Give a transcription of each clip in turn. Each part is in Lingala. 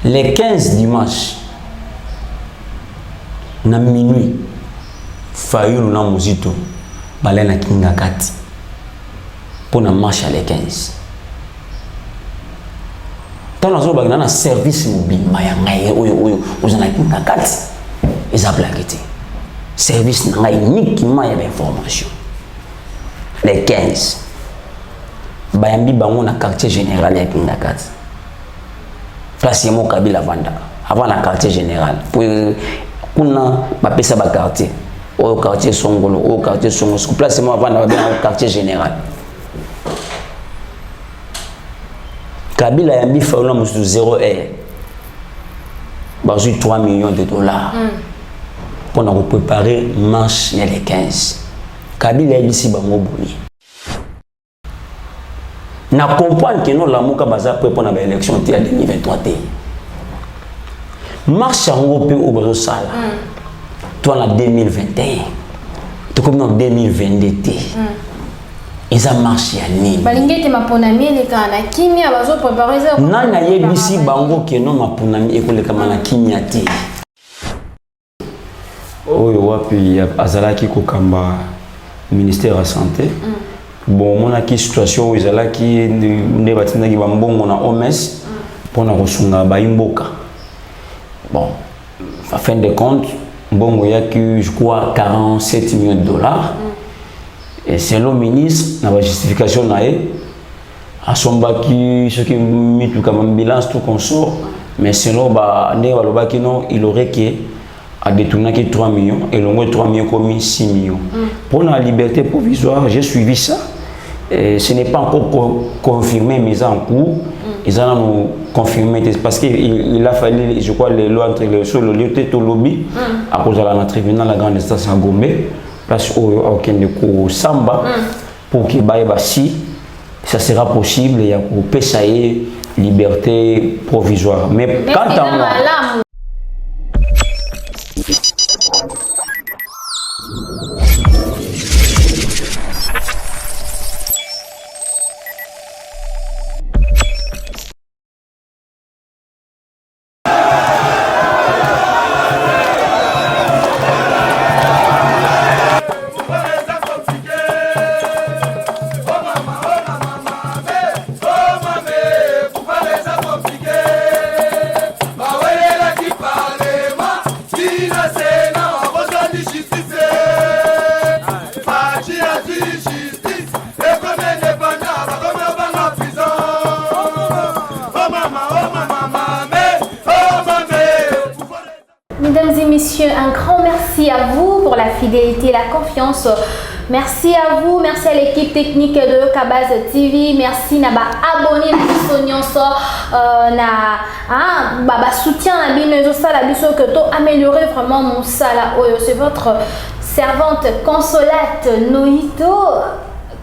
Les 15 dimanche, na minuit, Fayulu na Muzito, balai na Kingakati, pour na marche à les 15. Tant nous avons un service mobile, vous en avez Kingakati, ils ont plaqué. Service uniquement d'information. Les 15. Bayambi bango na quartier général ya Kingakati. Place yemo Kabila Vanda. Avant la quartier général. Pour kuna bapesa ba quartier. Au quartier Songolo, au quartier Songo. Place yemo avant na quartier général. Kabila yambi faula musu 0 heure. Bazu 3 millions de dollars. Pour nous préparer marche les 15. Kabila ici bango boni. Na comprendre que nous la muka baza pour na élection en 2023 té. Marche en pe au bazo sala. Toi en 2021. Tout comme en 2022 té. Ils a marché à Nîmes. Balingete maponami les kana kimia bazo préparer ça. Nana yebisi bango que non maponami ekole kama na kimia té. Oyo wapi azalaki kokamba ministère de la santé. Bon, mon aki situation où izalaki ne batina ki bambongo na OMS pour na kosunga ba imboka. Bon, à fin de compte, bongo yaki je crois 47 millions de dollars. Et selon le ministre, na justification nae a sombaki ce qui mis tout comme balance tout consort, mais selon ba ne balobaki non, il aurait que a détourné 3 millions et l'on 3 millions commis 6 millions. Pour la liberté provisoire, j'ai suivi ça. Et ce n'est pas encore confirmé, mais en cours. Ils ont nous confirmé parce qu'il a fallu, je crois, les lois entre les sur le lieu de lobby à cause de la tribunal la grande instance à Gombe, place au Kendeko Samba, pour qu'il y ait si ça sera possible, il y a pour PSAE, liberté provisoire. Mais quant à moi. Mesdames et messieurs, un grand merci à vous pour la fidélité et la confiance. Merci à vous, merci à l'équipe technique de Kabaz TV, merci à abonné à na soutien à que to améliorer vraiment mon sala. C'est votre servante consolate Noito.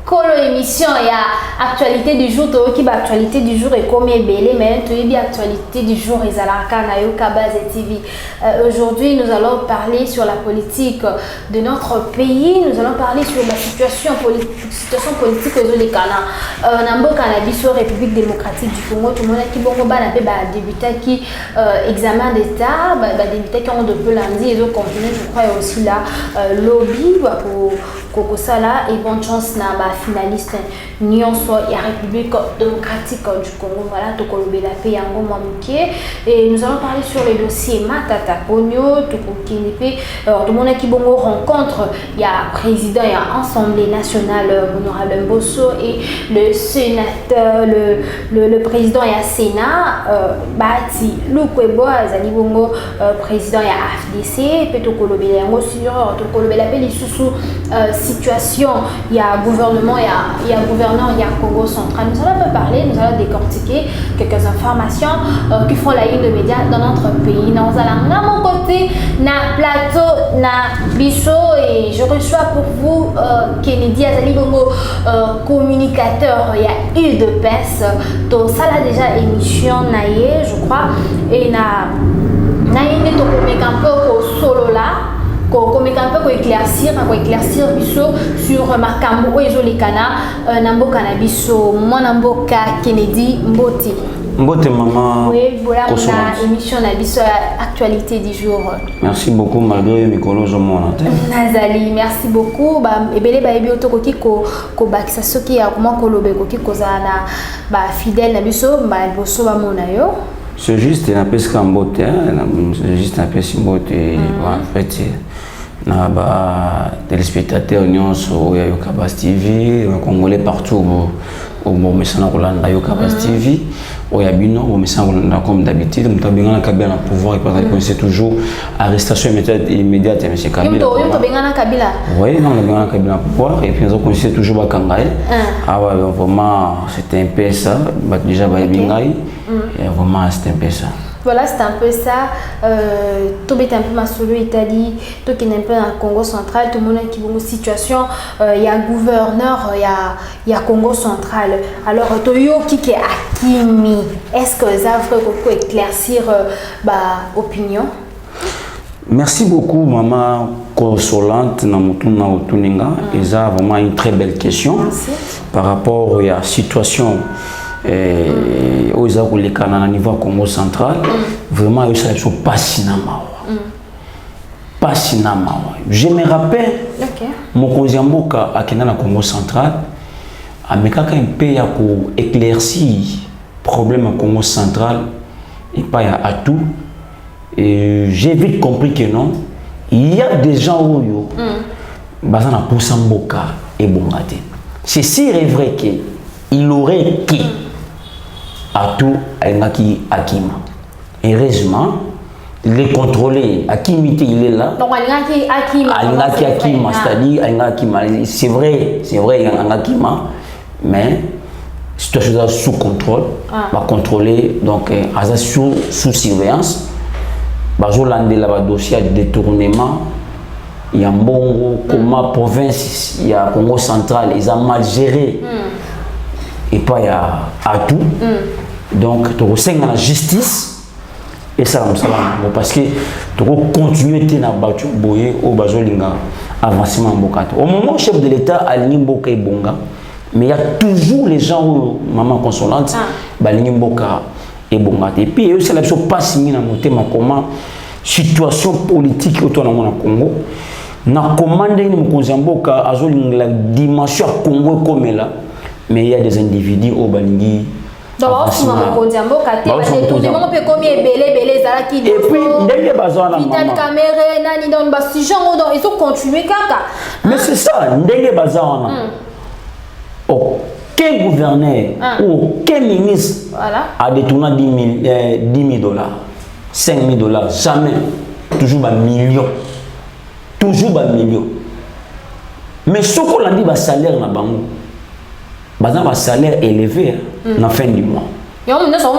Colo émission il y a actualité du jour qui va actualité du jour et comme belé mais tu bien actualité du jour et Zalaka na yo Kabaz TV. Aujourd'hui nous allons parler sur la politique de notre pays, nous allons parler sur la situation politique aux les Ghana nambo cannabis République démocratique du Congo. Tout le monde qui bongo ba na pe ba débuté qui examen d'état ba débuté qui ont de peu lundi et autres continuer je crois aussi là lobby pour Koko Sala et bonne chance na ba finaliste nyonso ya République démocratique du Congo. Voilà to kolobela pe yango mamuke et nous allons parler sur le dossier Matata Ponyo to kokinipe tout le monde qui bongo rencontre il y a président il y a Assemblée nationale honorable Mbosso et le sénateur le président il y a Sénat Bati Lukwebo azali bongo président il y a AFDC pe to kolobela yango sur to kolobela pe lisusu situation il y a gouvernement il y a gouverneur il y a Congo central. Nous allons un peu parler, nous allons décortiquer quelques informations qui font la une de médias dans notre pays. Nous allons à mon côté na plateau na bicho et je reçois pour vous Kennedy Azali Bongo communicateur il y a UDPS to ça là déjà émission naie je crois et na une to communiquer un peu au solo là comme un peu éclaircir sur makambo oyo ezolikana namboka na biso mwana mboka Kennedy Mboti. Mbote maman. Oui, voilà mon émission sur l'actualité du jour. Merci beaucoup malgré Mikolo Zomona. Nazali, merci beaucoup. Ebele ba ebi otokoki ko bakisa soki ya comment kolobe koki kozana ba fidèle na biso ba boso ba mona yo. C'est juste un peu scamboté, c'est juste un peu simboté. En fait, na ba téléspectateurs nyonso ya Yokabas TV, congolais partout au Messana Rolanda Yokabas TV, au Yabino, au Messana Rolanda comme d'habitude, nous avons un Kabila pouvoir et parce que c'est toujours arrestation immédiate M. Kabila. Oui, non, on a un Kabila pouvoir et puis nous avons toujours Bakangaï. Ah ouais, vraiment, c'était un peu ça, déjà Baïbingaï, et vraiment c'était un peu ça. Voilà, c'est un peu ça. Tout est un peu masolo Italie, tout est un peu dans le Congo central, tout le monde qui est en situation. Il y a gouverneur, il y a Congo central. Alors, Toyo qui est Akimi, est-ce que ça peut éclaircir l'opinion? Merci beaucoup, maman consolante Namutuna Otuninga. Et ça, vraiment une très belle question. Merci. Par rapport à la situation. Aux Canada niveau Congo central, vraiment ils sont pas sinama. Pas sinama. Je me rappelle, mon cousin Mboka à Kenya Congo central, a mis un peu pour éclaircir problème au Congo central et pas à tout. Et j'ai vite compris que non, il y a des gens où basana pour Mboka et Bongate. C'est si vrai qu'il aurait qui à tout Ngaki Akima. Heureusement, il est contrôlé. Akimité, il est là. Donc, Ngaki Akima, c'est-à-dire Akima. C'est vrai, Akima, mais situation sous contrôle, va contrôler, donc sous surveillance. Bazolande là, dossier de détournement. Il y a Mbongo, Koma, province, il y a Congo central, ils ont mal géré. Et pas il y a tout. Donc, tu as la justice et ça, parce que tu as continué à battre au Bazolinga avancement Mbokato. Au moment où le chef de l'État a aligné Mboka et Bonga, mais il y a toujours les gens où maman consolante, aligné Mboka et Bonga. Et puis, c'est la chose pas signée dans mon thème comment situation politique autour de Congo. Na commandé Mboka a la dimension Congo comme là. Mais il y a des individus au Balingi. Donc, on peut combien belé Zalaki. Et puis, Ndenge Bazana. Vital Kamere, Nani Don Bastijan, ils ont continué Kaka. Mais c'est ça, Ndenge Bazana. Aucun gouverneur ou aucun ministre a détourné 10 000 $, 5 000 $, jamais. Toujours un million. Toujours un million. Mais ce qu'on a dit, le salaire na bango. Un salaire élevé à la fin du mois. Mais oui, ils sont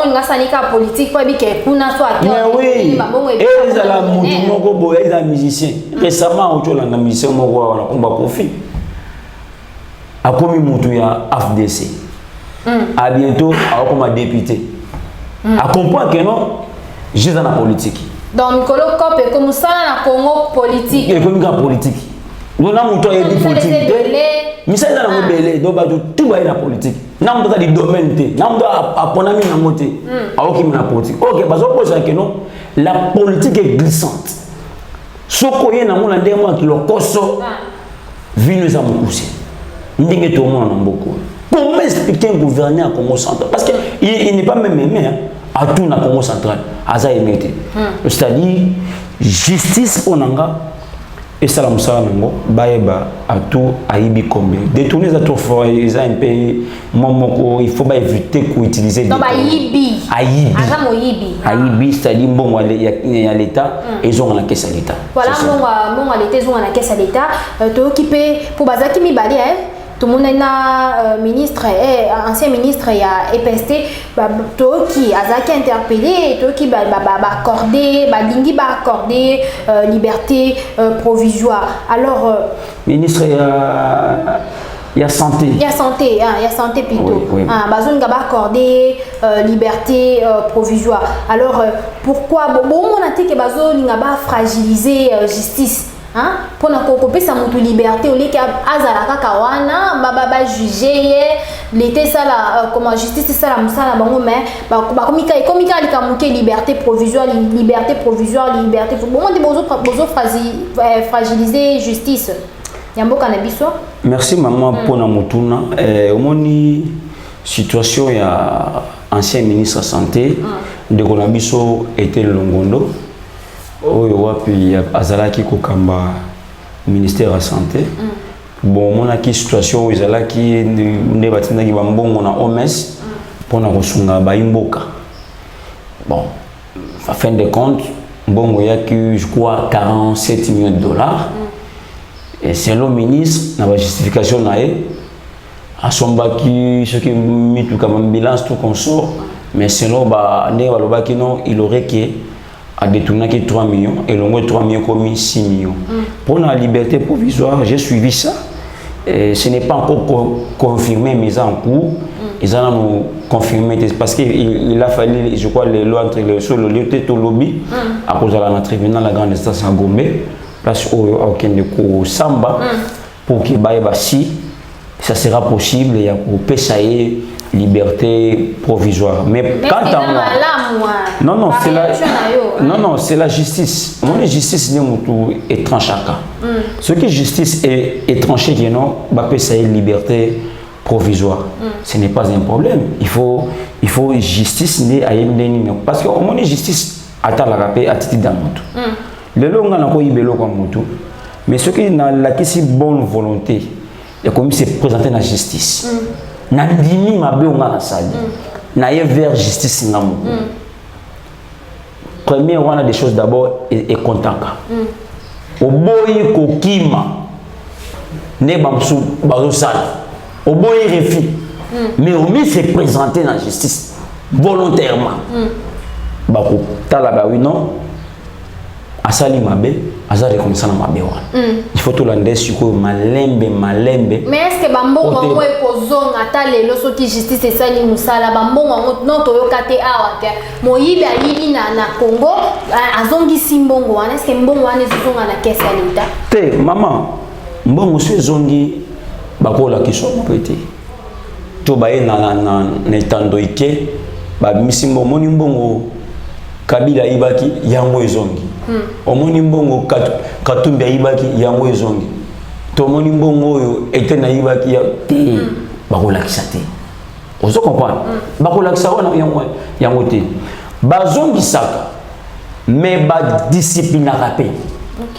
musiciens. Récemment, ils ont musicien qui ont profit. A commis Moutouya AFDC. À bientôt, comme député. À comprendre que non, je suis dans la politique. Donc, Nicolas Kope est comme ça dans le Congo politique. Il est comme ça politique. Nous avons une politique. Mais ça, c'est un belé. Donc, tout va être la politique. Nous avons des domaines. Nous avons apprendre à monter. À la politique. Ok, parce que non, la politique est glissante. Ce qu'on y a dans le monde qui le coso, vient nous amouser. Nous avons tout le monde beaucoup. Comment expliquer un gouverneur à Congo central? Parce qu'il n'est pas même aimé à tout dans Congo central. C'est-à-dire, justice onanga. Et ça, à tout Aïbi Kombe. Détourner les autres fois, ils ont un peu. Il faut éviter d'utiliser. Donc, Aïbi. Aïbi, c'est-à-dire, bon, il y a l'État et ils ont la caisse à l'État. Voilà, bon, l'État, ils ont la caisse à l'État. Tu occupé pour Bazaki Mibali, tout le monde est ministre, ancien ministre, il y a EPST, toi qui a interpellé, toi qui va accorder liberté provisoire. Alors, ministre, il y a santé. Il y a santé plutôt. Oui. Bazon va accorder liberté provisoire. Alors, pourquoi bon on a dit que Bazon va fragiliser justice? Pour na kokope sa mutu liberté au lieu que azala kaka wana baba juger l'été ça là comment justice ça là musala bango mais ba komika likamuke liberté provisoire liberté bon on dit bozo fragiliser justice yamboka na biso. Merci maman pour na mutuna omoni situation ya ancien ministre santé de Konabiso était Longondo oyo wapi azalaki kokamba ministère de santé bon mona ki situation ezalaki nde batindaki bambongo na OMS pona kosunga baimboka bon à fin de compte mbongo yaki je crois 47 millions de dollars et selon le ministre na ba justification nae asombaki ce qui mis tout comme balance tout consort mais selon ba ne balobaki non il aurait que a détourné 3 millions et l'on 3 millions comme 6 millions pour la liberté provisoire j'ai suivi ça et ce n'est pas encore confirmé mais en cours ils ont nous confirmé parce qu'il a fallu je crois les lois entre le sur le lieu de lobby à cause de la tribunal la grande instance à Gombe place au aucun de cours samba pour qu'il baille si ça sera possible il y a pour PSAE liberté provisoire mais quant à moi non c'est la justice mon justice n'est tout étrange chacun ce qui justice est étranger qui non bah PSAE liberté provisoire ce n'est pas un problème il faut justice n'est à parce que mon justice attend la rapé à titre d'un moto le long on a quoi ibelo comme moto mais ce qui n'a la qui bonne volonté et comme c'est présenté dans la justice na ndimi mabe on a sali na y vers justice ngamu premier on a des choses d'abord et contaka oboyi kokima ne bamsu bazosala oboyi refi mais on met se présenter dans la justice volontairement bako tala ba oui non asali mabe azali comme ça na mabe wana il faut tout l'ande sur malembe mais est-ce que bambongo ngo ekozonga ta lelo soki justice esali musala bambongo ngo non toyokate awa te moyibi ayibi na Congo azongi simbongo wana est-ce que mbongo wana ezonga na caisse ya leta te maman mbongo so ezongi bakola kiso mopete to baye na etando ike ba misimbo moni mbongo Kabila ibaki yango ezongi omoni mbongo Katumbi ibaki yango ezongi to moni mbongo oyo etena ibaki ya te bakola kisate ozo comprendre bakola kisawana yango te bazongi saka mais ba discipline rapide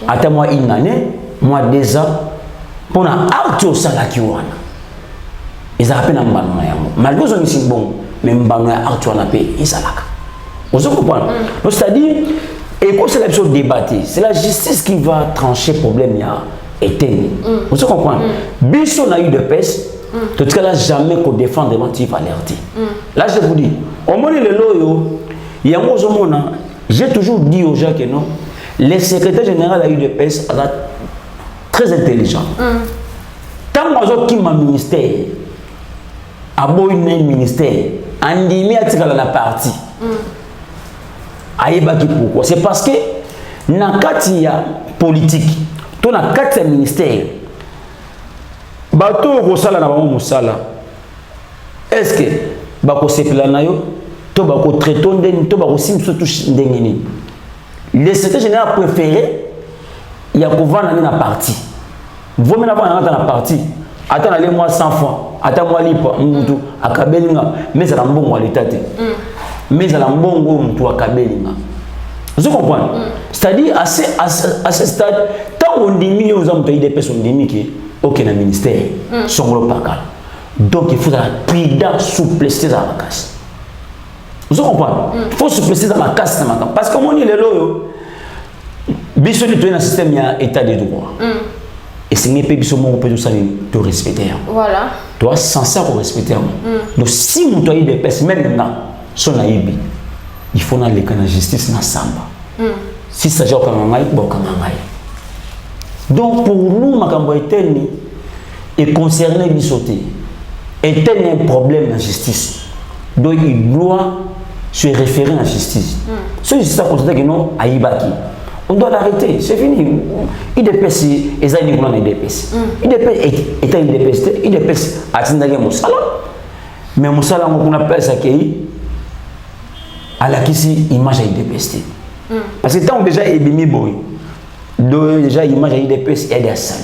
ata moi une année moi 2 ans pour na auto salaki wana ils appellent en mbano yango malgré zo misi mbongo mais mbano ya auto wana pe izalaka. Vous comprenez? C'est-à-dire, et quand c'est la chose débattue, c'est la justice qui va trancher le problème. Vous comprenez? Bisson a eu de peste, en tout cas, là, jamais qu'on défend des motifs alertés. Là, je vous dis, au moment où le loyo, il y a un moment, j'ai toujours dit aux gens que non, le secrétaire général a eu de peste, très intelligent. Tant que m'a ministère, à beau une ministère, en dimi à tirer la partie. Pourquoi? C'est parce que dans le cas politique, dans le cas ministère, bateau rosala na bango musala. Est-ce que bako sepela na yo to bako traiter ndeni to bako simso touche ndengeni? Le secrétaire général préféré il y a kovana na parti. Vous même avant na parti. Attends aller moi 100 fois. Attends moi lipa mutu akabelinga mais ça mbongo l'état. Mais à la mbongo mtu akabelinga. Vous comprenez? C'est-à-dire à ce stade tant on dit aux hommes des personnes dit que aucun ministère sont le pakal. Donc il faut la prudence souplesse dans la casse. Vous comprenez? Il faut souplesse dans la casse parce que on est le loyo biso de dans système ya état de droit. Et c'est n'est pas biso mon peut ça de respecter. Voilà. Toi censé respecter. Donc si on doit des personnes même là son aibi il faut aller dans la justice na samba si ça joue comme ngai bon comme ngai donc pour nous makambo eteni et concerné bisoté eteni un problème dans la justice donc il doit se référer à la justice si ça considère que non aibaki on doit l'arrêter c'est fini il dépêche ezali kuna na dépêche il dépêche état il dépêche atindage musala mais mosala ngo kuna pesa kei ala kisi image à IDPS. Parce que tant déjà ebimi boy déjà image à IDPS et à Sali.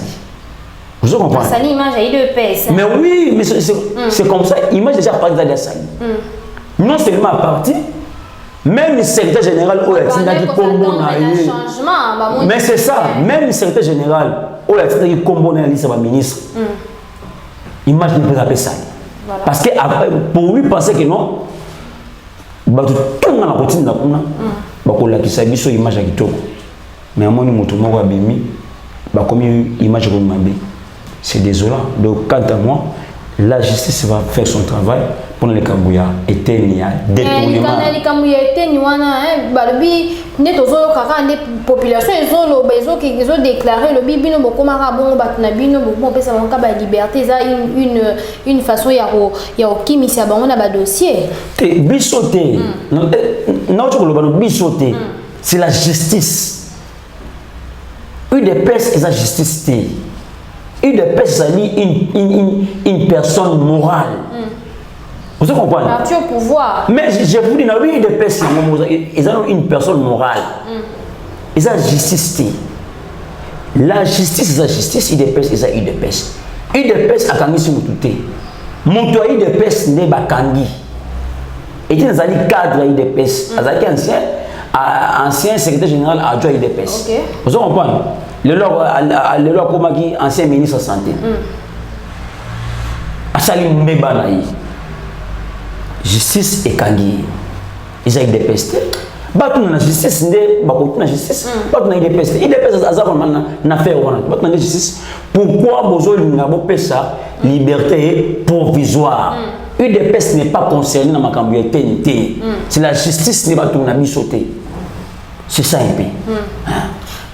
Vous comprenez? Sali image à IDPS. Mais oui, mais c'est comme ça, image déjà à partir de Sali. Non seulement à partir, même le secrétaire général au Latina qui combo na. Mais c'est ça, même le secrétaire général au Latina qui combo na liste de ministre. Image ne peut pas ça. Parce que pour lui penser que non, bah tout le monde a continué na kuna, bah qu'on l'a qui s'habille sur image à kitoko. Mais à mon moto moi bimi, bah comme image comme mabé. C'est désolant. Donc quant à moi, la justice va faire son travail pour les Kambouya éteindre détournement. Les Kambouya éteindre wana balobi ne tozo kaka ne population ils ont déclaré le bibino bokoma ka bongo batuna bino bokoma pesa banka ba liberté ça une façon ya okimisa bango na ba dossier. Te bisoté. Non tu koloba bisoté. C'est la justice. UDPS et la justice. UDPS une personne morale. Vous comprenez? Au pouvoir. Mais je vous dis, oui, UDPS ils ont une personne morale. Ils ont justice. La justice, c'est la justice. UDPS, ils ont UDPS. UDPS a kangi si moutoute. Moutou a UDPS n'est pas kangi. Et il y a des cadres UDPS. Ancien secrétaire général adjoint UDPS. Vous comprenez? Le loi comme ancien ministre de la santé. Asali Mbeba naï. Justice et kangi. Ils ont UDPS. Batu na justice ndé bakotu na justice. Batu na UDPS. UDPS azaba na faire wana. Batu na justice. Pourquoi bozo linga bo pesa liberté provisoire? UDPS n'est pas concerné dans ma cambialité. C'est la justice n'est pas tout na bisoté. C'est ça un peu.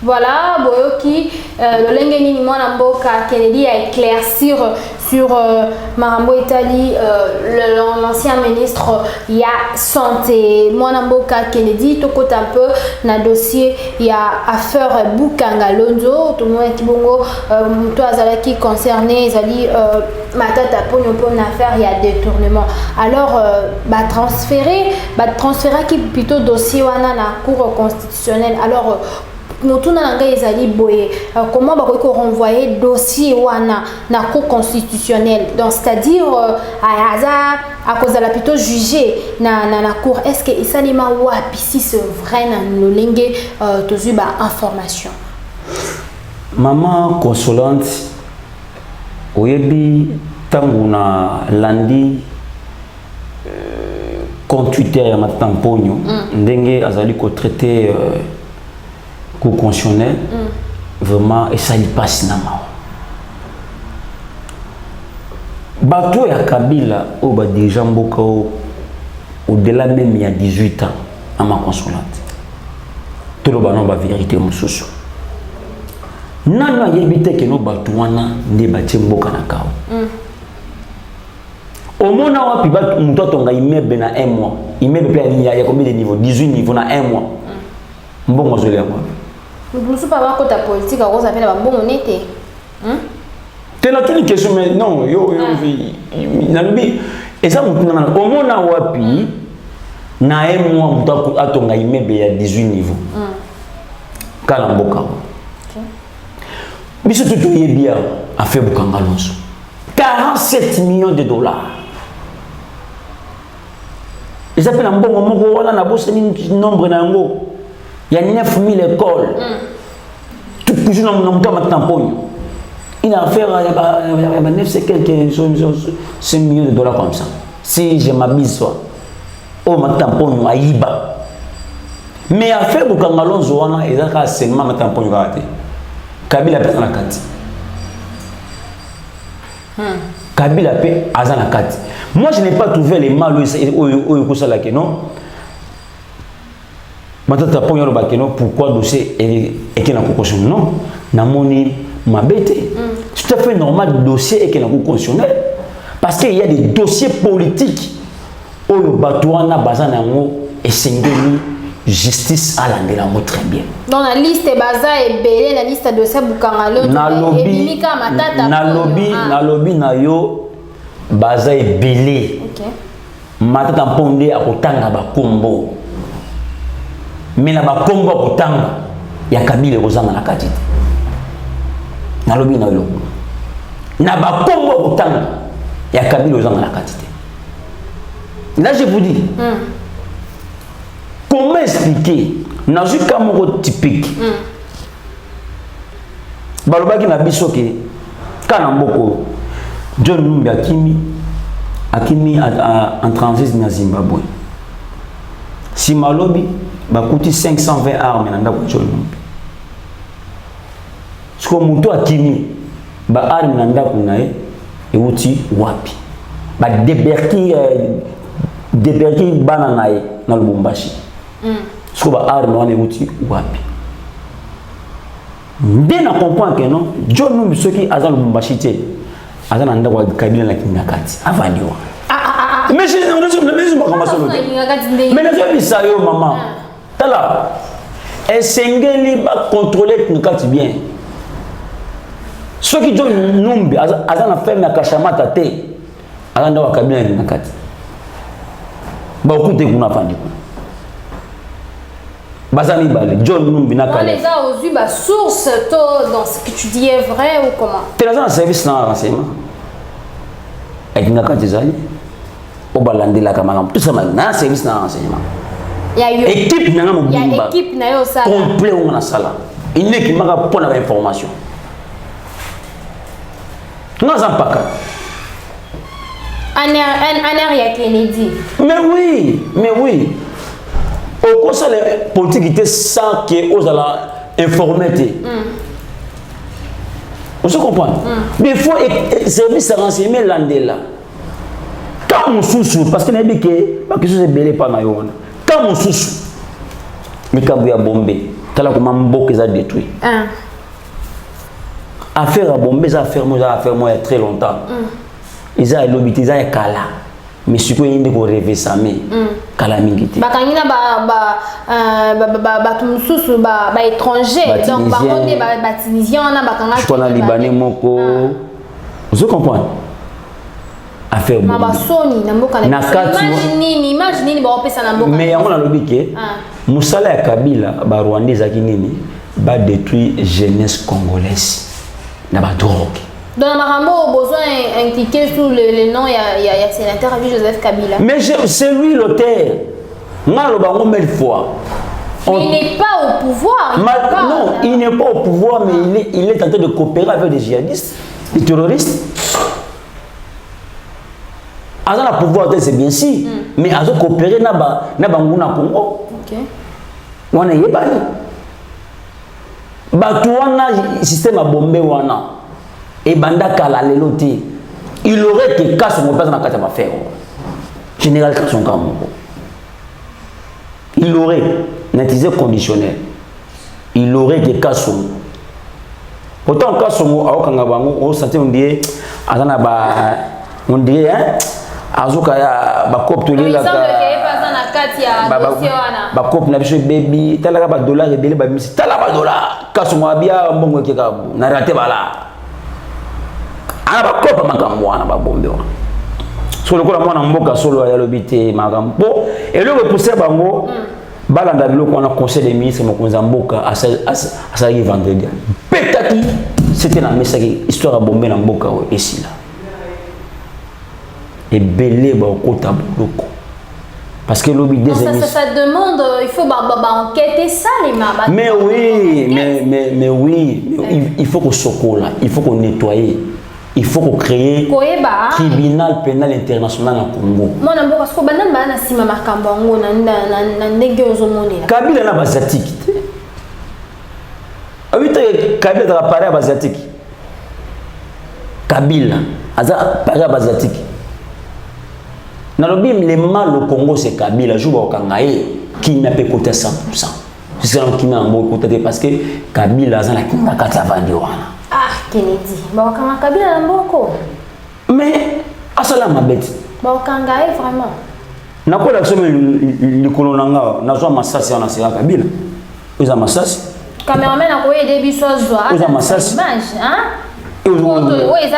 Voilà, Boyoki, le Lengeni Mwanamboka Kennedy a éclaircir sur Marambo Italie, l'ancien ministre ya santé. Mwanamboka Kennedy, tout côté un peu na dossier il y a affaire Bukanga Lonzo, tout le monde qui bongo, toi qui concerné, Zali matata pour une affaire il y a détournement. Alors transférer qui plutôt dossier wana na cour constitutionnelle. Alors comment on renvoyer dossier wana na cour constitutionnelle, donc c'est-à-dire à cause de la plutôt jugé na cour. Est-ce que ça lima wapi si c'est vrai na lolenge tozuba information? Maman consolante oyebi tangu na landi compte Twitter ya matamponyo ndenge azali ko traiter cour constitutionnelle vraiment et ça lui passe na mao bato ya Kabila au ba déjà mboka au-delà même il y a 18 ans à ma consolante tout le banon ba vérité mususu nana yebite ke no bato wana nde batie mboka na kao au mona wapi ba mtoto nga immeuble na 1 mois immeuble pe ya combien de niveaux 18 niveaux na 1 mois mbongo zole ya kwa nous sommes pas côté politique à cause de la bonne honnêteté. C'est une question mais non yo nabi et ça au mona wapi na 1 mois mtoto atonga immeuble ya 18 niveaux kala mboka biso tout yebia a fait Bukanga Lonzo 47 millions de dollars. Ils appellent un bon moment où on a bossé un nombre d'ango. Il y a 9000 écoles. Tout le monde a un tampon. Il a affaire à 9 quelques 5 millions de dollars comme ça. Si je m'abuse, oh ma tampon à Iba. Mais affaire Bukanga Lonzo, il y a seulement ma tampon raté. Kabila pèse la carte. Kabila paie à la carte. Moi, je n'ai pas trouvé les mal au ça là que non. Maintenant, pourquoi dossier et qu'il y a une conclusion? Non, namoni ma bête. C'est tout à fait normal le dossier et qu'il y a une conclusion. Parce qu'il y a des dossiers politiques où le batouana bazana et sengeli justice à la très bien. Dans la liste baza et belé la liste de dossiers Bukanga Lonzo na lobby na yo baza ebele. OK. Matata mponde akotanga bakombo. Mais na bakombo akotanga ya Kabila kozanga na kati te. Nalobi na lo. Na bakombo akotanga ya Kabila kozanga na kati te. Là je vous dis. Comment expliquer? Na juka moko typique. Balobaki na biso ke kana mboko John Numbi akimi en transit na Zimbabwe. Si malobi bakuti 520 armes na ndako John Numbi. Siko muto akimi ba armes na ndako na ye euti wapi? Ba deberki bana na ye na Lubumbashi. Siko ba armes wana euti wapi? Nde na comprendre que non John Numbi soki aza Lubumbashi te aza na ndako Kabila na Kingakati avandiwa. Mais je ne sais pas maman. Tala. Esengeli ba contrôler Kingakati bien. Soki John Numbi aza na ferme ya Kashamata te aza ndako Kabila na Kingakati. Ba okute kuna avandi kuna. Bazani Bale, John Numbi na Kale. Les gens ont eu ma source dans ce que tu dis est vrai ou comment? Tu es dans un service dans renseignement. Et tu n'as qu'à des alliés. Au balandi la camarade. Tout ça, dans un service dans renseignement. Il y a eu équipe, il y a une équipe complet dans la salle. Une équipe qui m'a pour l'information. Nous n'avons pas qu'à. Anaria Kennedy. Mais oui. Au conseil de politique était sans que aux ala informer. Vous comprenez? Mais il faut service à renseigner l'andela. Quand on sous parce que n'a dit que pas que chose est belé pas na yona. Quand on sous mais quand vous a bombé, t'as là comment mboko ça détruit. Affaire à bomber ça affaire moi il y a très longtemps. Ils a lobité ils a kala. Mais ce que yende ko rêver ça mais kala mingiti bakangina ba tumususu ba étranger donc ba konde ba tunisien na bakanga je connais libanais moko vous comprenez affaire ma basoni na mboka na imagine ba opesa na mboka mais yango na lobike musala ya Kabila ba Rwandais aki nini ba détruire jeunesse congolaise na ba drogue. Dans Marambo, besoin impliqué sous le nom, il y a sénateur Joseph Kabila. Mais c'est lui l'auteur. Mais il n'est pas au pouvoir. Non, il n'est pas au pouvoir, mais il est en train de coopérer avec des djihadistes, des terroristes. À la pouvoir, c'est bien si, mais à coopérer na Banguna Congo. Ok. On est pas. Batouana système a bombé wana. Et Bandaka la leloté. Il aurait que casse mon père dans la carte à faire. Général Kasson Kamoko. Il aurait n'utilisé conditionnel. Il aurait que casse. Pourtant Kasson a aucun gabango, on sentait on dit azana ba on dit hein azuka ya ba cop to lila ka ba cop na biso baby talaka ba dollar ebele ba misi tala ba dollar Kasson abia mbongo ke ka na raté bala. Aba kopa makambo wana ba bombe wana. So le ko la mwana mboka solo ya lobité makambo et le repousser bango balanda biloko wana conseil des ministres mokonza mboka asa vendredi. Petaki c'était la message histoire bombe na mboka ici là. Et belé ba okota boloko. Parce que lobby des ça demande il faut enquêter ça les mabas. Mais oui, il faut qu'on socola, il faut qu'on nettoyer. Il faut qu'on crée un tribunal pénal international en Congo. Moi, je pense que je suis Kabila na bazatique. Kabila na paré bazatique. Kabila aza paré bazatique. Nalobi le mal au Congo c'est Kabila joue au Kangaé qui n'a pas coté 100%. C'est ça qui m'a coté parce que Kabila aza la Kingakati avandiwana. Ah, Kennedy. Bakanga Kabila na mboko. Mais asala mabeti. Bakanga vraiment. Nakola kusema likolo nanga nazwa masasi na sira Kabila. Uza masasi. Cameraman akoye debiso zwa. Uza masasi. Image, hein?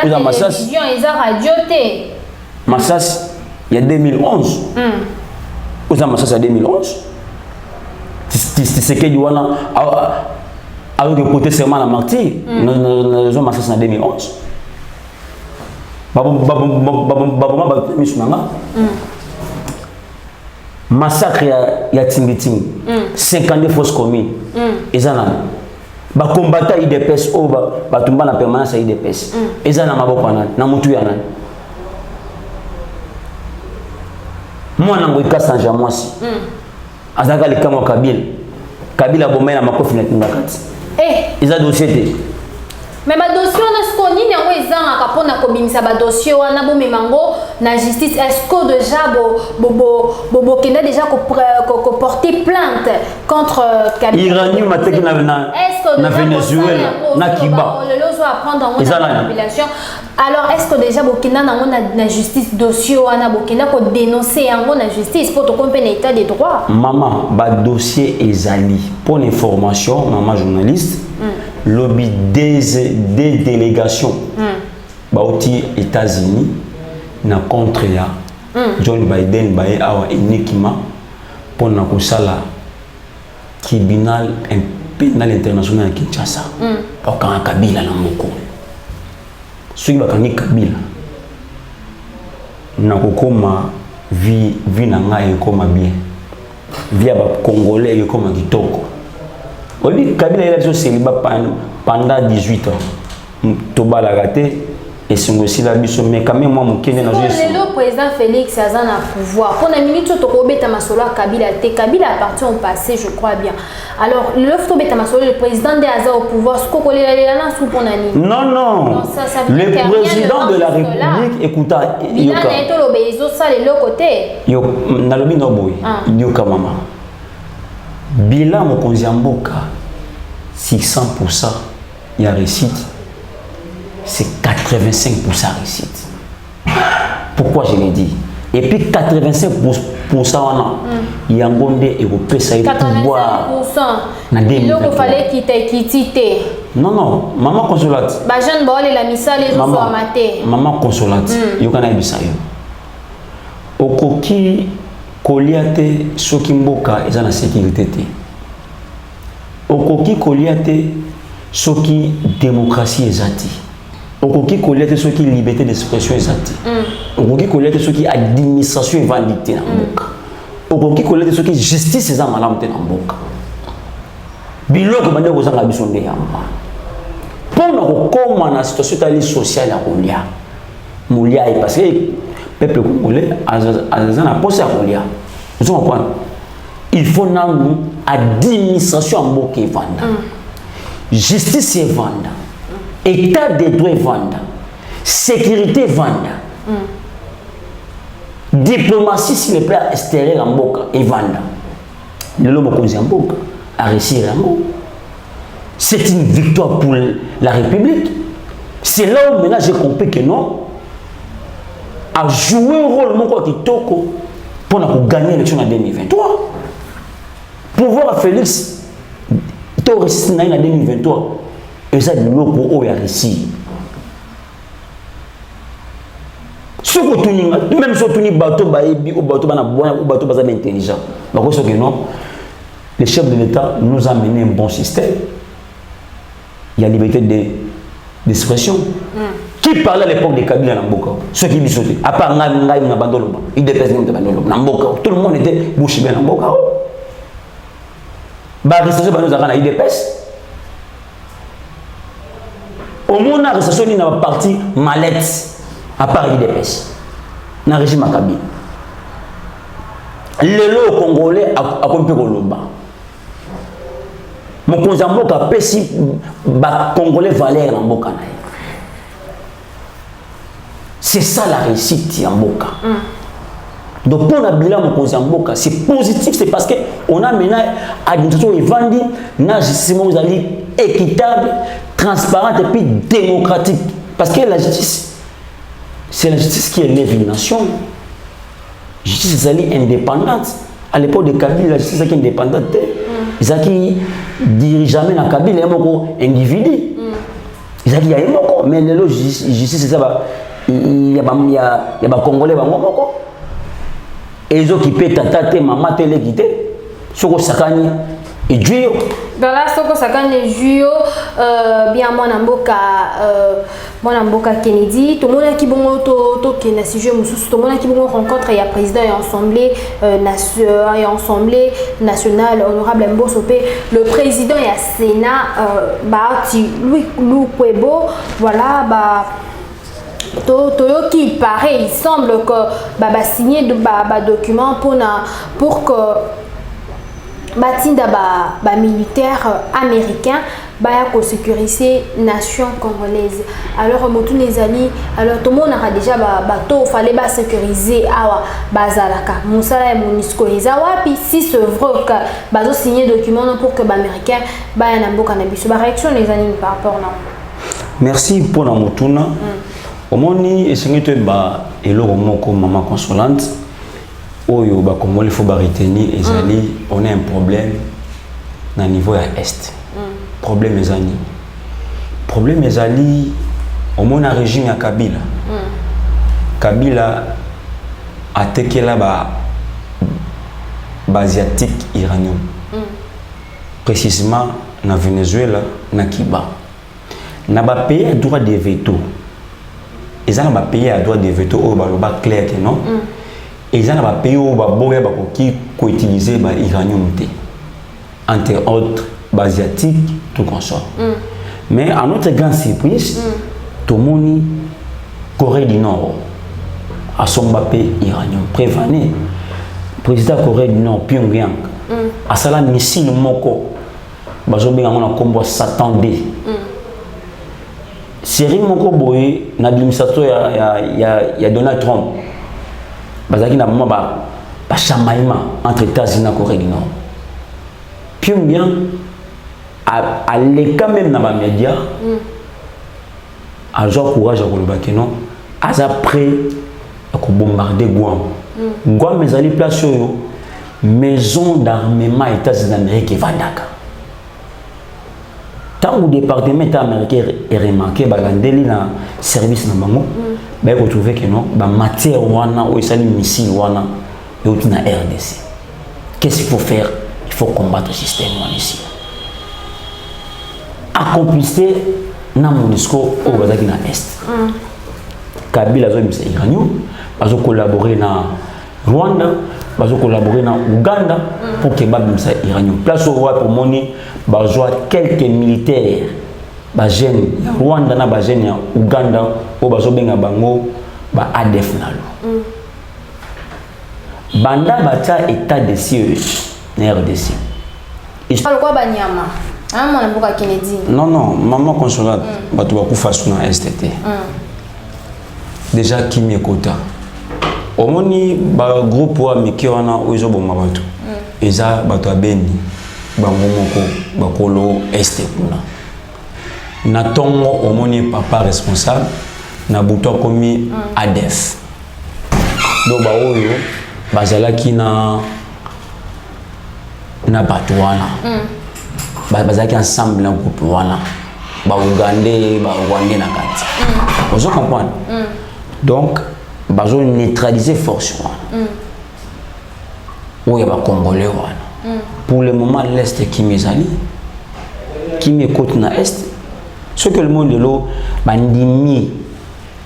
Uza masasi. Vision eza radio te. Massas, il y a 2011. Aux Massas, il y a 2011. C'est que Douana a déposé serment à la martyre. Nous avons Massas en 2011. Massacre il y a Timbiting 52 fausses communes ezana ba combattant IDPS o ba tumba na permanence à IDPS ezana maboko na mutu ya nani mwana ngoika sanja mwasi azaka likamo Kabila bomena makofi na tindakati eza dossier te. Mais ma dossier on est-ce qu'on y a ezanga kapona ko bimisa ba dossier wana bo memango na justice est-ce que déjà bo kenda déjà ko porter plainte contre Kabila Iranium mateki na Venezuela na Cuba le lozo apprendre en population. Alors est-ce que déjà bo kenda na justice dossier wana bo kenda ko dénoncer en na justice pour to comprendre état des droits. Maman ba dossier ezali pour l'information maman journaliste lobby des délégations bauti États-Unis na contre ya John Biden bae awa uniquement pour na kusala tribunal pénal international à Kinshasa pour quand Kabila na moko soki bakangi Kabila na kokoma vie na ngai ekoma bien via ba congolais ekoma kitoko. Oui, Kabila il a célibat pendant 18 ans. Toba l'a raté et son aussi la biso mais quand même moi mon kene na le président Félix Azana pouvoir. Pour la minute to ko beta masolo Kabila appartient au passé je crois bien. Alors le to beta masolo le président de Aza au pouvoir ce ko kolela na sou ponani. Non. Le président de la République écouta il a neto lo bezo ça le côté. Yo na lobi no boy. Yo mama. Bila mokonzi mboka 600% il y a réussite. C'est 85% réussite. Pourquoi je l'ai dit? Et puis 85% il y a un gonde et vous pouvez ça pouvoir. 85%. Il fallait quitter. Non, maman consolate. Bah jeune boy la misa les autres sont maté. Maman consolate. Yo kana bisayo. Okoki koliate soki mboka eza na sécurité te. Okoki koliate soki démocratie ezati. Okoki koliate soki liberté d'expression ezati. Okoki koliate soki administration evandite na mboka. Okoki koliate soki justice eza malamu te na mboka. Biloko bande kozanga biso nde yamba. Pona kokoma na situation tali sociale ya kolia. Molia parce que peuple congolais azana posa ya kolia. Vous comprenez? Il faut nous administration en mboka evanda. Justice evanda. État des droits evanda. Sécurité evanda. Diplomatie sur le plan extérieur en mboka evanda. Le mokonzi en mboka a réussi à mboka. C'est une victoire pour la République. C'est là où maintenant j'ai compris que non. A joué un rôle mon qui toko pour gagner l'élection en 2023. Pouvoir à Félix, il a réussi en 2023. Et ça, il a réussi. Même si on a bateau, bateau intelligent. Le chef de l'État nous a mené un bon système. Il y a liberté d'expression. Qui parlait à l'époque de Kabila Namboka? Ceux qui disent à part Ngai Nabandoloba, il dépasse Namboka. Tout le monde était bouché bien Namboka. L'arrestation de Banozara, il dépasse. Au moins, l'arrestation d'une partie mallette, à part il dépasse. Dans le régime à Kabila. Le lot congolais a compris Kolomba. Mon Konzambo a pesi ba congolais valeur en Mboka. C'est ça la réussite en Mboka. Donc pour la bilan mon Konzambo c'est positif, c'est parce que on a maintenant administration et vendu na justice équitable, transparente et puis démocratique. Parce que la justice c'est la justice qui élève une nation. La justice est indépendante. À l'époque de Kabila, la justice est indépendante. Ils qui dirigent jamais la Kabila, il y a un individu. Ils qui mais la justice, c'est ça. Il y a Congolais bango moko et zo qui peut tata te maman te le quitter soko sakani et juyo voilà soko sakani juyo bien mwana mboka Kennedy tout monde qui bongo to kena sujet mususu tout monde qui bongo rencontre ya président et assemblée nationale honorable Mbosso Pe le président et Sénat Louis Kwebo voilà qui paraît il semble que signer document pour que batinda militaire américain pour sécuriser nation congolaise alors motu nezali alors tout le monde a déjà bateau fallait sécuriser awa bazalaka musala ya MONUSCO ezawapi si c'est vrai que bazo signer document pour que américain na mboka na biso réaction les amis par rapport na merci pour la motuna omoni esengete eloko moko maman consolante oyo Congolais faut retenir ezali on a un problème na niveau à est problème ezali omona régime ya Kabila Kabila atekela asiatique iranien précisément na Venezuela na Cuba na pays à droit de veto ezana pays à droit de veto oyo baloba clair que non ezana pays oyo baboya bakoki ko utiliser iranium te entre autres asiatique tout consort mais à notre grande surprise tomoni Corée du Nord a son pays iranium prévané président Corée du Nord Pyongyang a sala missile moko bazobenga ngona kombo Satan D série moko boye na administration ya Donald Trump bazaki na moment ba chamaïma entre États-Unis et Corée du Nord Pyongyang a les quand même dans les médias a genre courage à koloba que non aza prêt à bombarder Guam Guam mais ali place yo maison d'armement États-Unis d'Amérique et Vandaka tant au département américain est remarqué balandeli na service na bango ba retrouver que non ba matière wana ou ça les missiles wana et au na RDC qu'est-ce qu'il faut faire il faut combattre le système ici accomplissez na MONUSCO au bazaki na est Kabila zo misa iranio bazo collaborer na Rwanda bazo collaborer na Uganda pour que babimisa iranio place au roi pour moni bazo quelques militaires ba jeune Rwanda na ba jeune Uganda o bazo benga bango ba ADF nalo banda bata état de siège na RDC quoi banyama mon mboka Kennedy non maman consolate bato bakufa suna STT déjà kimi ekota omoni ba groupe wa miki wana ozo bomba bato eza bato abeni bango moko bakolo este kuna na tongo omoni papa responsable na buto komi ADF do ba oyo bazalaki na bato wana bazalaki ensemble na groupe wana ba Ougandais ba Rwandais na kati vous comprenez donc bazo neutraliser force wana ou ya ba Congolais wana pour le moment l'est qui mezali qui me côté na est ce que le monde de l'eau bandimi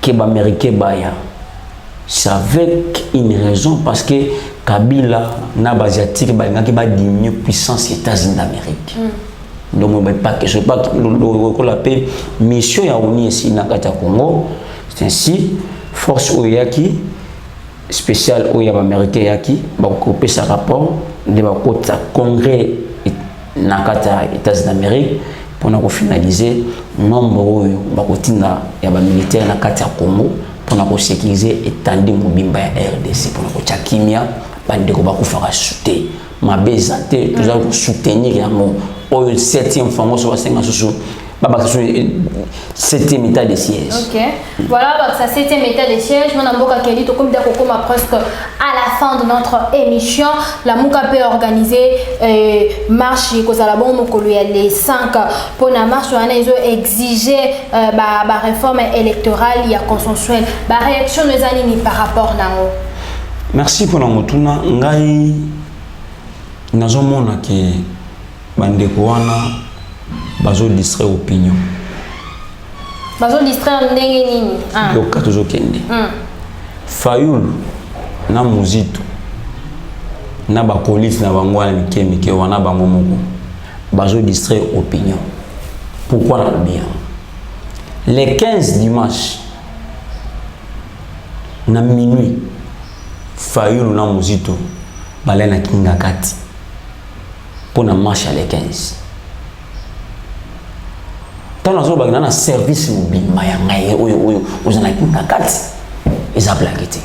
que ba américain baya c'est avec une raison parce que Kabila na basiatique ba ngaki ba diminuer puissance États-Unis d'Amérique donc on pas que je pas qu'on l'appelle mission ya ONU ici na kata Congo c'est ainsi force oyaki spécial oya américain yaki ba couper sa rapport de ba côté congrès na kata États-Unis d'Amérique pour na finaliser nombre oyo ba kotina ya ba militaire na kata Congo pour na sécuriser étendre mobimba ya RDC pour na ko kimia bande ko ba ko fera souter ma bezante tout ça pour soutenir ya mo au 7e fameux sur 5 sous 7e état de siège. Ok. Voilà, donc ça 7e état de siège. Mon amour Kelly, tout comme d'accord, presque à la fin de notre émission, la Mouka peut organiser marche cause à la bombe les 5 pour la marche on a exigé réforme électorale il y a consensuel. Ba réaction les années par rapport à merci pour la motuna ngai nazomona ke bandeko wana bazo distraire opinion. Bazo distraire ndenge nini? Yo katozo kende. Fayulu na Muzito na ba police na bango na mikemike wana bango moko bazo distraire opinion. Pourquoi la bien? Les 15 dimanche na minuit Fayulu na Muzito balena kinga kati pour na marche à les 15. Tant nous avons un service mobile, nous avons un carte, ils ont plaqué.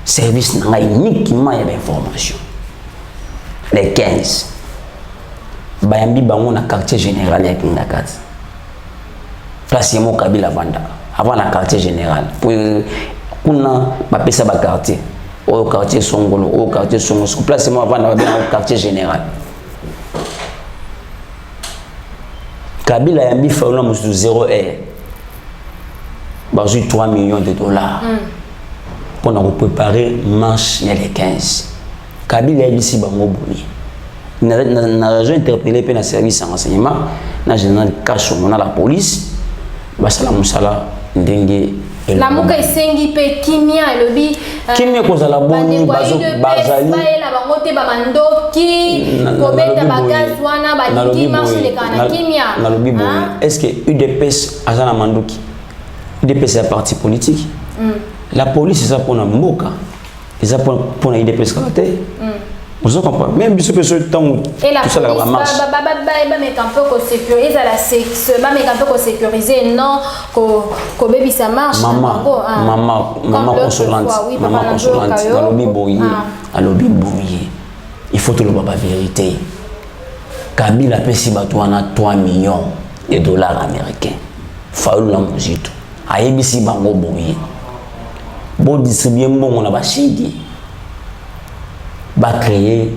Service uniquement d'information. Les 15. Bayambi bango na quartier général avec une carte. Place mon Kabila Vanda avant la quartier général. Pour kuna bapesa ba quartier. Au quartier Songolo, au quartier Songolo. Place moi avant la quartier général. Kabila yambi Fayulu na 0 heure. Bazu 3 millions de dollars. Pour nous préparer marche il y a les 15. Kabila ici bango bouli. Na région interpellé pe na service de renseignement, na général Kasho na la police, basala musala ndenge la muka esengi pe kimia elobi kimia kozala boni bazo bazali na bango te ba mandoki kobeta bagaz wana balingi marche le kana kimia na lobi bon est-ce que UDPS azana mandoki UDPS c'est un parti politique la police c'est ça pour na mboka c'est ça pour na UDPS kate vous comprenez même si ce temps et la police ba sécuriser non ko baby ça marche maman consolante na lobi boyi a lobi boyi il faut tout le baba vérité Kabila pesi batwana 3 millions de dollars américains Fayulu na Muzito ayebisi bango boyi bo distribuer mbongo na bashigi va créer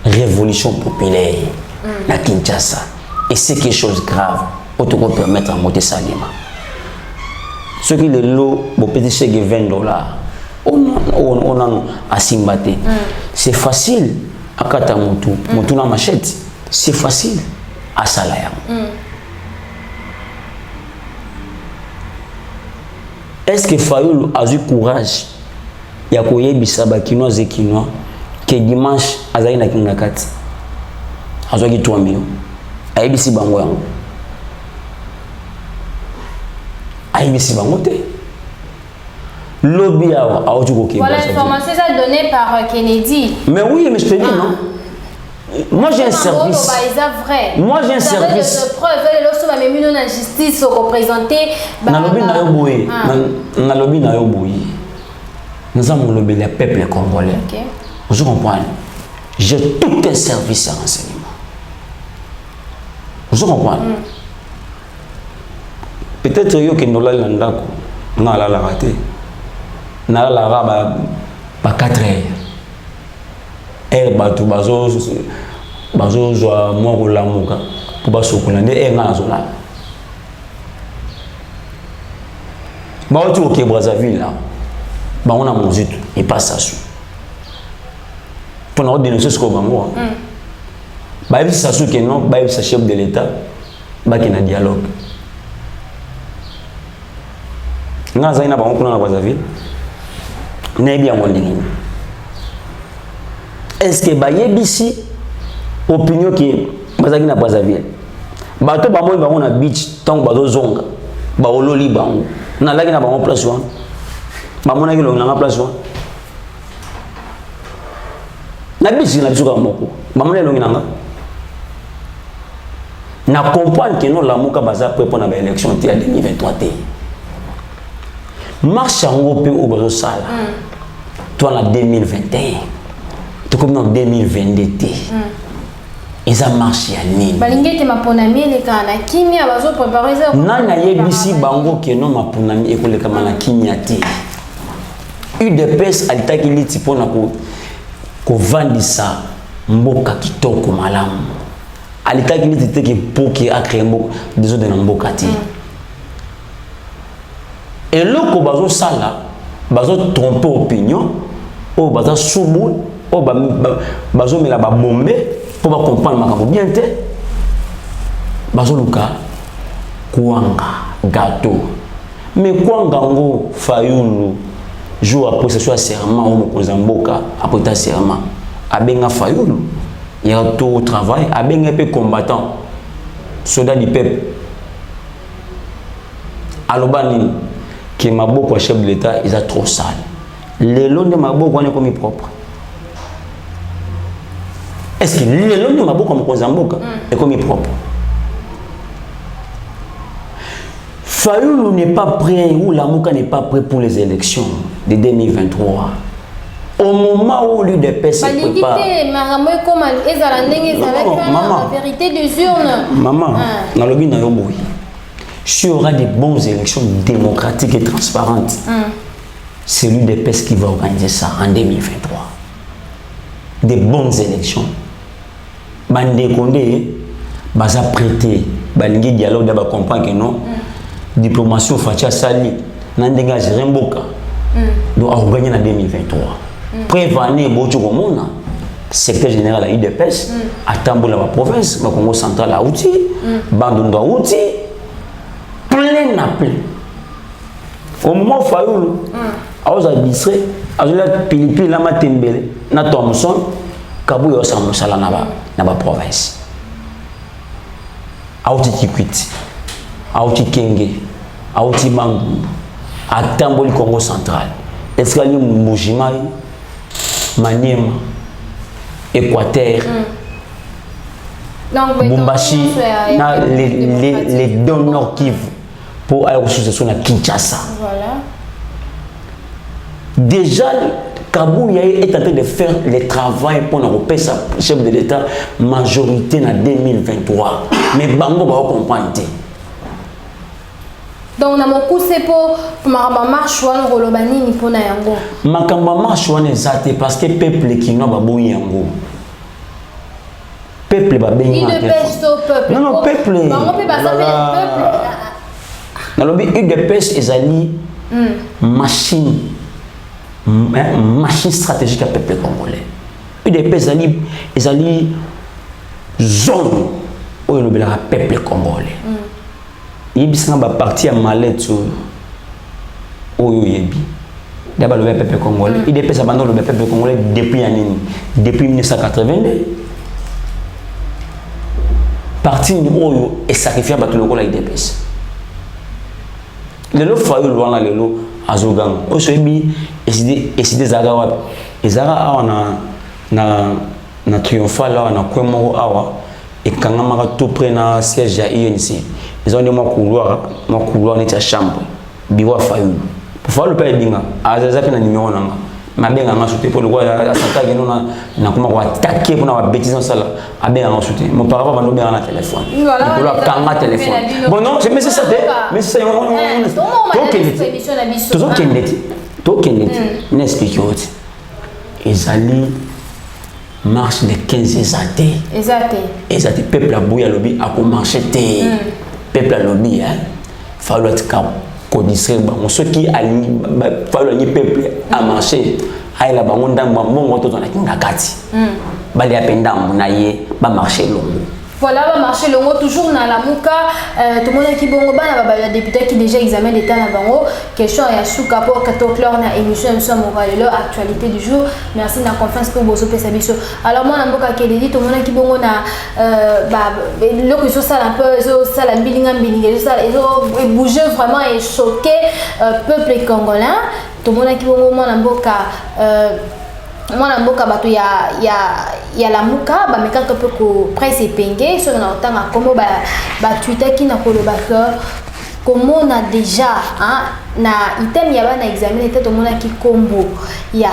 révolution populaire à Kinshasa et c'est quelque chose de grave pour te permettre de monter ça. Ce qui est le lot pour petit chèque de $20 on a à Simbate c'est facile à Katamotu motu na machette c'est facile à Salaya est-ce que Fayulu a eu courage ya koyebisa ba kinois zekinois que dimanche azali na kinga kati azwaki 3 millions ayebisi bango yango ayebisi bango te lobby awa aotu kokeba voilà l'information ça donnée par Kennedy mais oui mais je te dis non moi j'ai un service moi j'ai un service na justice représenter na lobby na yo boye na lobby na yo boye nous avons le peuple congolais. Okay. Vous comprenez? J'ai tout un service à renseignement. Vous comprenez? Peut-être que nous l'avons raté. Nous l'avons raté. Pas 4 heures. Et bateau bazo joa moi la muka pour baso kolande et ngazola. Ba otu au Brazzaville là. On a Muzito et pas ça sous pour nous dénoncer ce qu'on va voir bah il ça sous que non bah il chef de l'état bah qui na dialogue na zaina ba on kuna na Brazzaville na bien on dit est-ce que bah yebisi opinion qui bazaki na Brazzaville bah to ba moi ba on a beach tant ba do zonga ba ololi ba on na laki na ba on place one bamona ki longa place wa na bisi na bisuka moko bamona longa nanga na comprendre que non la muka baza prêt pour na élection ti 2023 té marche en pe au bazo sala toi en 2021 tout comme en 2022 té eza marche ya nini balingi te maponami eleka na kimia bazo préparer ça nana yebisi bango ke no maponami ekoleka na kimia te UDPS alitaki liti pona kovandisa mboka kitoko malamu alitaki liti te ke poki akre mboka desode na mboka te eloko bazo sala bazo tromper opinion o baza subu o bazo mela ba bombe pour ba comprendre makambo bien te bazo luka kuanga gâteau mais kuanga ngo Fayulu jour après ce soit serment au mokonzi mboka après ta serment abenga Fayulu il y a tout au travail abenga peu combattant soldat du peuple alobani que maboko chef de l'état ils a trop sale les lois de maboko on est comme propre est-ce que les lois de maboko mokonzi mboka est comme propre Fayulu n'est pas prêt ou la Mouka n'est pas prêt pour les élections de 2023. Au moment où l'UDPS se prépare. Maman, la vérité des urnes. Maman, dans le but s'il y aura des bonnes élections démocratiques et transparentes, c'est l'UDPS qui va organiser ça en 2023. Des bonnes élections. Bande Condé, baza prêté, balingi dialogue d'abord comprendre que non. Diplomatie au Fatia Sali, Nandega Jeremboka, doit organiser en 2023. Prévenir Bochogomona, secrétaire général à l'UDPS, à Tamboula, la province, le Congo central à Outi, Bandunda Outi, plein à plein. Au moment où Fayulu, à aux administrés, à la Pilipi, la Matembele, na Thomson, Kabou Yosa Moussala na ba province. À Outi Kikwiti. Aouti Kenge, Aouti Mangou, à Tamboli Congo central, Escalier Moujimai, Maniema, Équateur, Bumbashi, les deux nord Kivu pour aller ressources à Kinshasa. Voilà. Déjà, Kabou est en train de faire le travail pour nous sa chef de l'État majorité en 2023. Mais Bango va comprendre. Donc, na moku c'est pour makamba marche wana rolobani ni pona yango. Makamba marche wana ezate parce que peuple qui n'a pas boyi yango. Peuple ba bengi na peuple. Non, peuple. Bango pe ba peuple. Na lobi UDPS ezali machine stratégique à peuple congolais. UDPS ezali zone où le peuple congolais. Il y a un parti à Malet au Yebi. D'abord, le peuple congolais. Il dépêche abandonner le peuple congolais depuis 1982. Parti numéro est sacrifié à tout le monde. Il dépêche. Le lot Fayulu loin le lot Azogang. Au Yebi, et c'est des Arabes. Les Arabes na triomphal là, na Kwemoro awa. Et quand on a tout pris dans siège à INC, ils ont dit moi couloir n'est chambre, biwa Fayulu. Pour faire le père binga, azaza pe na numéro nanga. Ma benga nga sauté pour le roi à Santa Geno na comment attaquer pour na bêtise en sala. A benga nga sauté. Mon papa va nous bien na téléphone. Pour le kanga téléphone. Bon non, mais c'est ça mais c'est ça on n'explique pas. Ezali marche les 15 années. Exact. Peuple a bouillé à lobby, a commencé. Peuple a lobby, fallu être codistré. Ceux qui fallu peuple a marché. Aïe la bangon dans mon moto dans la kingakati. Bali a pendant mon aïe, ba marché longo. Voilà, va marcher longo toujours dans la Mouka. Tout le monde qui bon ba député qui déjà examine l'état na bango. Question ya souka pour 14 heures na émission actualité du jour. Merci na confiance pour bozo pesa biso. Alors moi na mboka keledi tout le monde qui bon na le que ça un peu ça la bilinga ça ils bouger vraiment et choquer peuple congolais. Tout le monde qui bon moi na mboka mwana mboka bato ya la muka ba meka peu ko presse epenge so na otanga komo ba Twitter ki na koloba comment on a déjà na item ya bana examiner tête mona ki kombo ya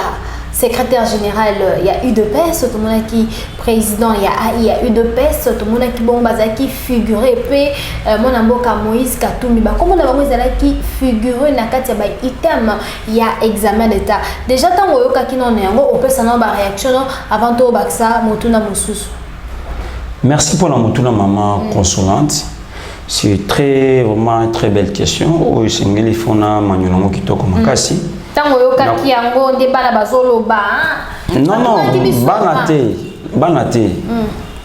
secrétaire général il y a UDPS tout le monde qui président il y a UDPS tout le monde qui bon bazaki figuré pe mon amboka Moïse Katumbi ba comment na bango ezala qui figuré na kati ya ba item il y a examen d'état déjà tango yoka kino nango opesa na ba réaction avant to baksa motuna mosusu. Merci pour la motuna maman consolante. C'est vraiment très belle question. Oh, c'est ngeli fona manyongo kitoko makasi. Tango yoka ki yango nde bana bazoloba. Non, banate.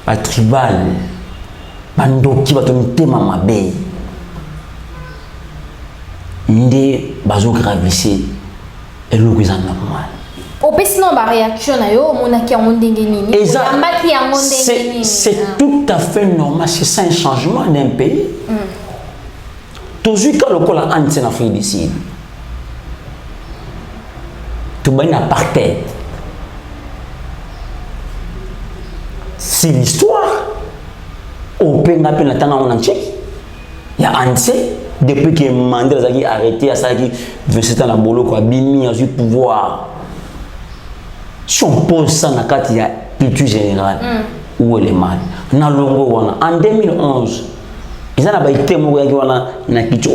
Ba tribal. Bandoki bato mitema mabe. Nde bazo gravissé eloko za normal. Opesi non ba réaction na yo monaki yango ndenge nini? Yambaki yango ndenge nini? C'est tout à fait normal, c'est ça un changement d'un pays. Toujours quand le col a anti en Afrique du Sud. Tout bien apartheid. C'est l'histoire. Au pays n'a pas le temps en entier. Il y a anti depuis que Mandela a arrêté à ça qui 27 ans la bolo quoi bimi a eu pouvoir. Si on pose ça dans la carte, il y a culture générale. Où est le mal? En 2011, ils ont été na culture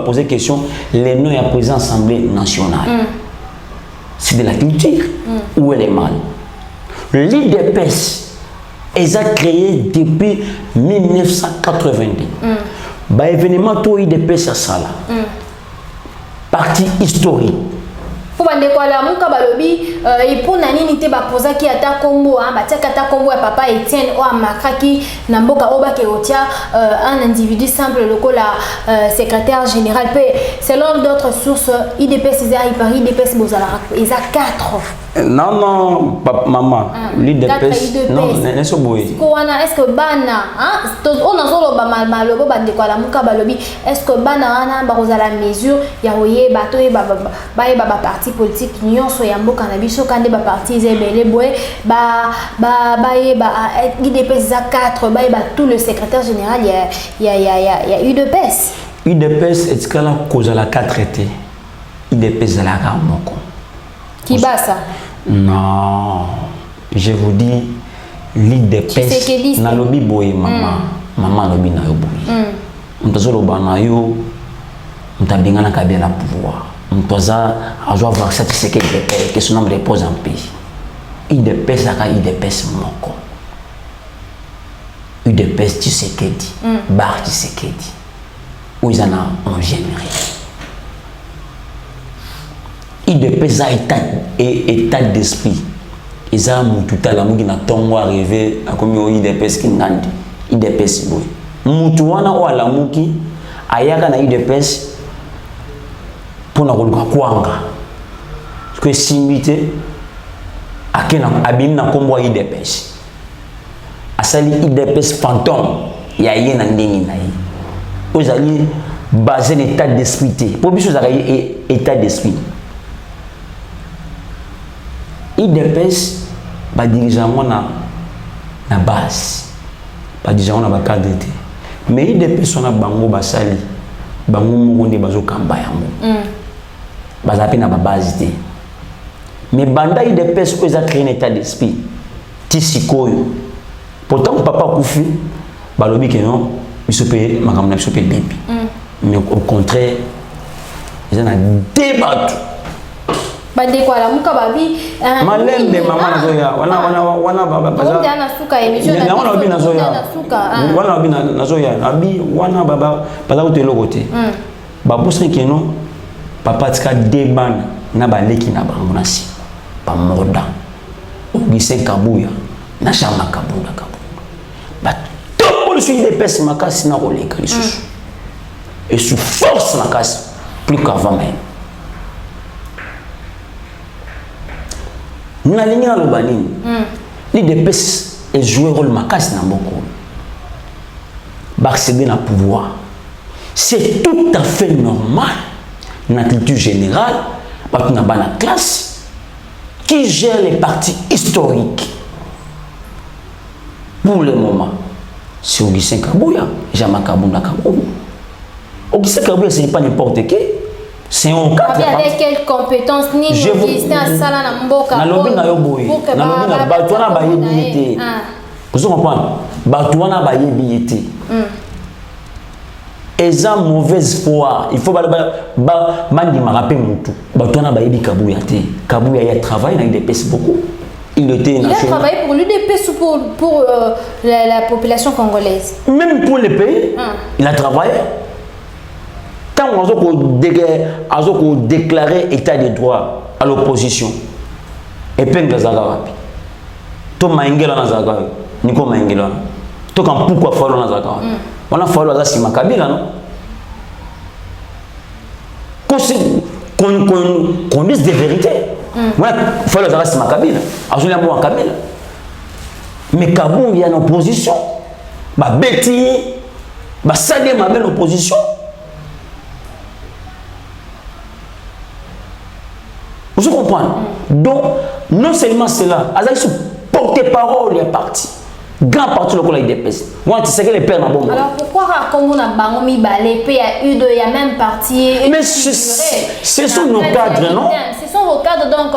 posé question les noms à président Assemblée nationale. C'est de la culture. Où est le mal? L'IDPS, ils ont créé depuis 1982. Événement tout IDPS à ça là. Parti historique. Pour bande quoi la muka balobi et pour nani nité ba posa ki ata kombo hein ba tia kata kombo ya papa Etienne o amakaki na mboka oba ke otia un individu simple lokola secrétaire général pe selon d'autres sources IDPS César Paris IDPS bozala ils a 4 non maman l'IDPS non n'est-ce boy ko wana est-ce que bana hein on a solo ba mal lobo bande quoi la muka balobi est-ce que bana wana ba kozala mesure ya oye bato e ba parti politique nyonso ya mboka na biso kande ba parti zebele boy IDPS za 4 ba tout le secrétaire général il y a UDPS est que la cause la 4 traité UDPS la ramoko qui bat ça non je vous dis l'IDPS na lobi boy maman lobi na yo boy mtazolo bana yo mtabingana kabela pouvoir Mtoza a joué avoir cette sécurité que son nom repose en paix. IDPS aka IDPS moko. IDPS Tshisekedi, Bar Tshisekedi. Où ils en ont généré. IDPS a état d'esprit. Ils ont tout à l'heure qui n'a tongo arrivé à comme IDPS qui n'a IDPS boy. Mutuana ou ala muki ayaka na IDPS pour nous kwanga parce que simité akena abim na kombo IDPS asali IDPS fantôme ya yena ndenge na yi ozali basé l'état d'esprit pour biso za état d'esprit IDPS ba dirigeant na base ba dirigeant na ba cadre mais IDPS on a bango basali bango mo nde bazo kamba yango bazapi na base te mais banda IDPS ko za créer un état d'esprit tisikoyo pourtant papa kufi balobi que non biso pe makamna biso pe bibi mais au contraire ils en a débat bande kwa la muka babi malembe mama nazoya wana baba baza na suka émission na wana babi nazoya abi wana baba baza utelo côté babusa keno papa tika debana na baleki na bango nasi pa morda Augustin Kabuya na chama kabunda ba topolo sur des pes makasi na koleka lisusu et sous force makasi plus qu'avant même na ligne na lobanini ni des pes et jouer rôle makasi na mboko ba accéder na pouvoir c'est tout à fait normal. Dans la culture générale, dans la classe qui gère les partis historiques. Pour le moment, c'est Augustin Kabuya, Jama Kabunda Kabou. Augustin Kabuya, ce n'est pas n'importe qui, c'est un cadre. Avec quelles compétences ni c'est un sala na mboka. Na lobi na yo boy. Na lobi na batwana ba yebi. Vous comprenez? Batwana ba yebi. Eza mauvaise foi. Il faut mandi marapé mutu. Batwana ba yebi Kabuya te. Kabuya y a travaillé dans l'UDPS beaucoup. Il a travaillé pour l'UDPS ou pour la population congolaise. Même pour les pays, il a travaillé. Quand on a déclaré état de droit à l'opposition, et puis on a to maingela na zaka niko maingela to kan pourquoi falo na zaka on falo za sima kabila non qu'on dise des vérités moi falo za sima kabila azuli mo kabila mais Kabuya y a une opposition ba beti ba sade ma belle opposition. Vous comprenez? Donc, non seulement cela, Azali se porte-parole, il est parti. Grand parti local IDPS. Moi, tu sais que les pères n'ont pas. Alors pourquoi, comme on a bangomi balé, il y a même parti. Mais ce sont nos cadres, non? Ce sont vos cadres, donc,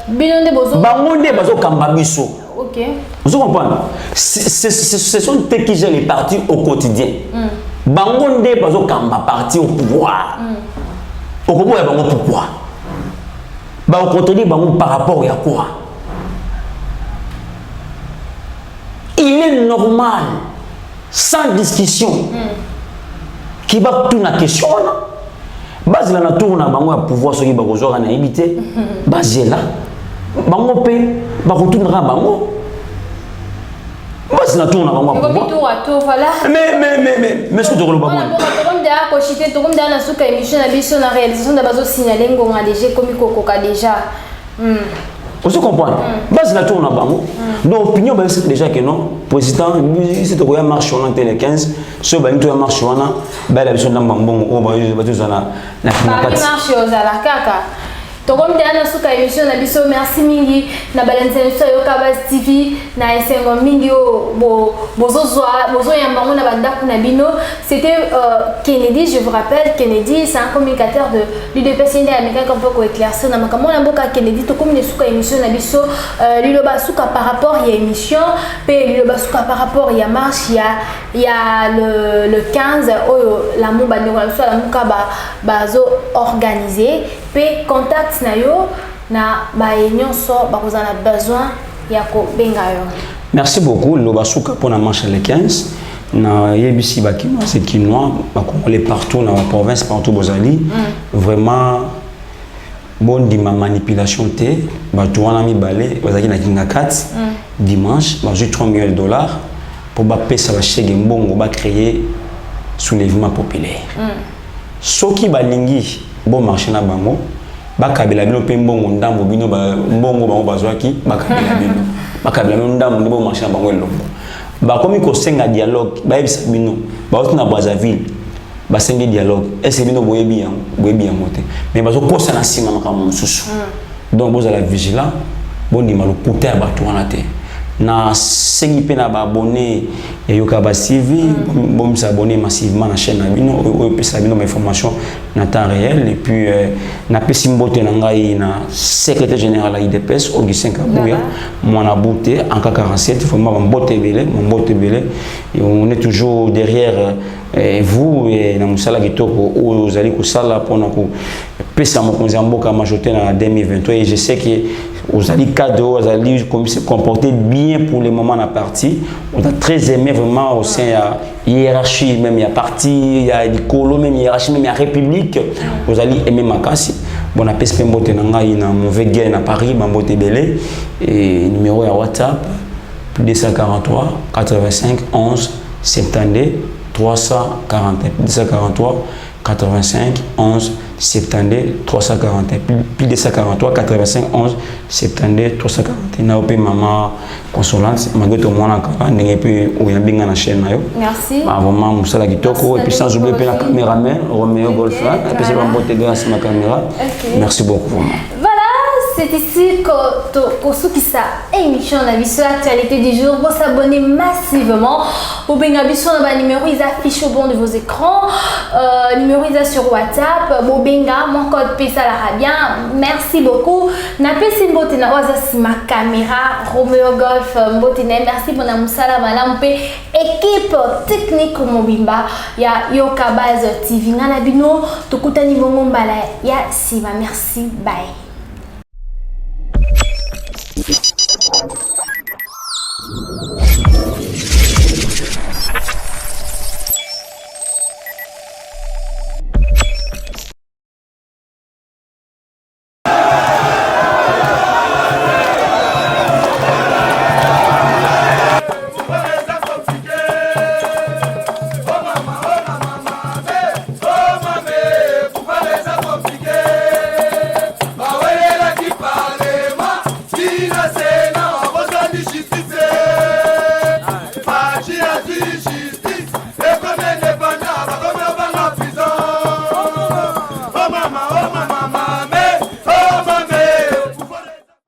Bilonde Bozo. Bangonde Bozo Kambabiso. Ok. Vous comprenez? Ce sont eux qui gèrent les partis au quotidien. Bangonde Bozo Kamba parti au pouvoir. Au pouvoir, il y a un pouvoir. Au contredire par rapport à quoi? Il est normal, sans discussion, qui va tout la question. Base la nature na bango ya pouvoir soki ba kozora na ibité. Base là. Bango pe ba kotunra bango. Base la nature na bango ya pouvoir. Mais ce que tu regardes pas moi. Comme derrière cochité, comme derrière la souka émission na biso na réalisation da bazo signaler ngonga déjà comme kokoka déjà. Vous comprenez? Base la nature na bango. Donc opinion ba c'est déjà que non président c'est to ya marche on en télé 15 ce ba to ya marche on a ba la biso na mbongo o ba zo na marche aux ala kaka. Donc comme derrière la souka émission na biso merci mingi na balance sur yo Kabas TV na esengo mingi bozo yamba na banda kuna bino. C'était Kennedy, je vous rappelle. Kennedy c'est un communicateur de l'UDPS américain qu'on peut éclaircir na makambo na boka. Kennedy to comme ne souka émission na biso liloba souka par rapport il y a émission pe liloba souka par rapport il y a marche il y a le 15 la mumba ne la muka bazo organisé pe contact na yo na ba nyonso ba kozana besoin ya ko benga yo. Merci beaucoup Lobasuka pour la marche le 15 na yebisi bakino c'est kinois ba congolais partout dans la province partout bozali vraiment bon di ma manipulation té ba toana mi balé bazaki na kinga 4 dimanche ba j'ai 3 millions de dollars pour ba pesa ba chege mbongo ba créer soulèvement populaire soki balingi bon marché na bango bakabela bino pe mbongo ndambo bino mbongo bango bazwaki bakabela bino bakabela bino ndambo ndebo marché na bango elombo bakomi ko senga dialogue bayebisa bino baoti na Brazzaville basengi dialogue est-ce bino boyebi yango te mais bazo kosa na sima makambo mususu donc bozala vigilant bondima lokuta ya bato wana te na sengi pe na ba abonné ya Yo Kabas TV bon s'abonner massivement na chaîne na bino o pesa bino information na temps réel et puis na pesi mbote na ngai na secrétaire général à IDPS Augustin Kabuya mwana boute en 47 vraiment mbote belé et on est toujours derrière vous et na musala kitoko aux ali ko sala pona ko pesa mokonzi mboka majote na 2023 et je sais que aux alliés cadeaux, aux alliés se comporter bien pour le moment la partie. On a très aimé vraiment au sein de la hiérarchie, même il y a parti, il y a des colos, même hiérarchie, même il y a république. Aux alliés aimé ma casse. Bon, on a pesé mbote nanga, il y a un mauvais gain à Paris, mbote belé et numéro à WhatsApp plus 243 85 11 72 341 243 85 11 72 341 plus de 143 85 11 72 341 na opé maman consolante magoto mwana kaka ndenge pe oyambinga na chaîne na yo merci vraiment musala kitoko et puis sans oublier pe la caméraman Roméo Golfin et puis c'est bon bote grâce ma caméra merci beaucoup vraiment. Voilà, c'est ici que qui ça émission la vie sur l'actualité du jour. Vous s'abonnez massivement. Vous pouvez un numéro, ils affichent au bon de vos écrans. Numéro ils sur WhatsApp. Vous benga mon code PESA l'Arabien. Merci beaucoup. N'appelez si ma caméra Romeo Golf Mbotine. Merci pour la musala madame équipe technique Mobimba. Ya Yoka Base TV. Nana bino tukutani bongo mbala ya siba. Merci. Bye.